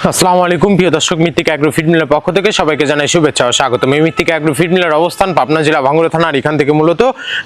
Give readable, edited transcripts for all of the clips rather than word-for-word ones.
আসসালামু আলাইকুম প্রিয় দর্শক, মৃত্তিক অ্যাগ্রো ফিড মিলের পক্ষ থেকে সবাইকে জানাই শুভেচ্ছা ও স্বাগতম। এই মৃত্তিক অ্যাগ্রো ফিড মিলের অবস্থান পাবনা জেলা ভাঙ্গুড়া থানার। এখান থেকে মূলত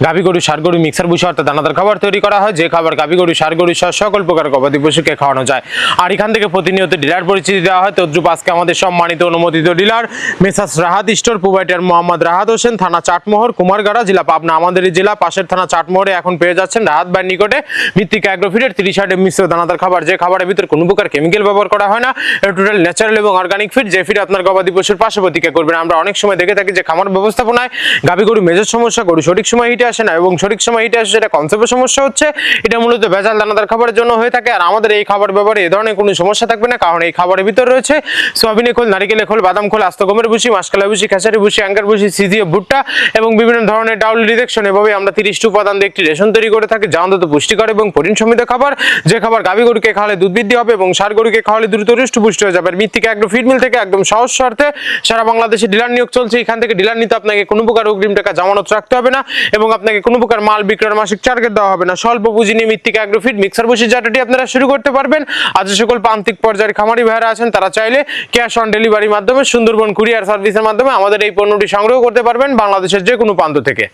গাভী গরু, ষাঁড় গরু, মিক্সার ভুসি অর্থাৎ দানাদার খাবার তৈরি করা হয়, যে খাবার গাভী গরু, ষাঁড় গরু সহ সকল প্রকার গবাদি পশুকে খাওয়ানো যায়। আর এখান থেকে প্রতিনিয়ত ডিলার পরিচিতি দেওয়া হয়। তদ্রুপ আজকে আমাদের সম্মানিত অনুমোদিত dealer messrs Rahat store, provider Mohammad Rahat Hossain, থানা চাটমোহর, কুমারগাড়া, জেলা পাবনা। আমাদের এই জেলা পাশের থানা চাটমোহরে এখন পেয়ে যাচ্ছেন রাহাত ভাইয়ের নিকটে মৃত্তিক অ্যাগ্রো ফিডের 30 আইটেম মিশ্র দানাদার খাবার, যে খাবারের ভিতর কোনো প্রকার কেমিক্যাল ব্যবহার করা হয় না। এটা টোটাল ন্যাচারাল এবং অর্গানিক ফিড, যে ফিড আপনার গবাদি পশুর পাশে প্রতিক্রিয়া করবেন। আমরা অনেক সময় দেখে থাকি যে খামার ব্যবস্থাপনায় গাভী গরু মেজর সমস্যা, গরু সঠিক সময় হিটে আসে না এবং সঠিক সময় হিটে আসে সেটা কনসেপ্টের সমস্যা হচ্ছে। এটা মূলত ভেজাল দানাদার খাবারের জন্য হয়ে থাকে। আর আমাদের এই খাবার ব্যবহারে এ ধরনের কোনো সমস্যা থাকবে না, কারণ এই খাবারের ভিতর রয়েছে সোয়াবিনের খোল, নারিকেলের খোল, বাদাম খোল, আস্ত গমের ভুসি, মাসকলাই ভুসি, খেসারি ভুসি, অ্যাঙ্গার ভুসি, সিজিও ভুট্টা এবং বিভিন্ন ধরনের ডাউল রিজেকশন। এভাবে আমরা 30টি উপাদান দিয়ে একটি রেশন তৈরি করে থাকি, যা অন্তত পুষ্টিকর এবং প্রোটিন সমৃদ্ধ খাবার, যে খাবার গাভী গরুকে খাওয়ালে দুধ বৃদ্ধি হবে এবং ষাঁড় গরুকে খাওয়ালে দ্রুত হৃষ্টপুষ্ট হয়ে যাবে। মৃত্তিক অ্যাগ্রো ফিড মিল থেকে একদম সহজ শর্তে সারা বাংলাদেশে ডিলার নিয়োগ চলছে। এখান থেকে ডিলার নিতে আপনাকে কোনো প্রকার অগ্রিম টাকা জামানত রাখতে হবে না এবং আপনাকে কোনো প্রকার মাল বিক্রয়ের মাসিক টার্গেট দেওয়া হবে না। স্বল্প পুঁজি নিয়ে মৃত্তিক অ্যাগ্রো ফিড মিক্সার ভুসি জাতটি আপনারা শুরু করতে পারবেন। আর যে সকল প্রান্তিক পর্যায়ের খামারি ভাইরা আছেন তারা চাইলে ক্যাশ অন ডেলিভারির মাধ্যমে সুন্দরবন কুরিয়ার সার্ভিসের মাধ্যমে আমাদের এই পণ্যটি সংগ্রহ করতে পারবেন বাংলাদেশের যে কোনো প্রান্ত থেকে।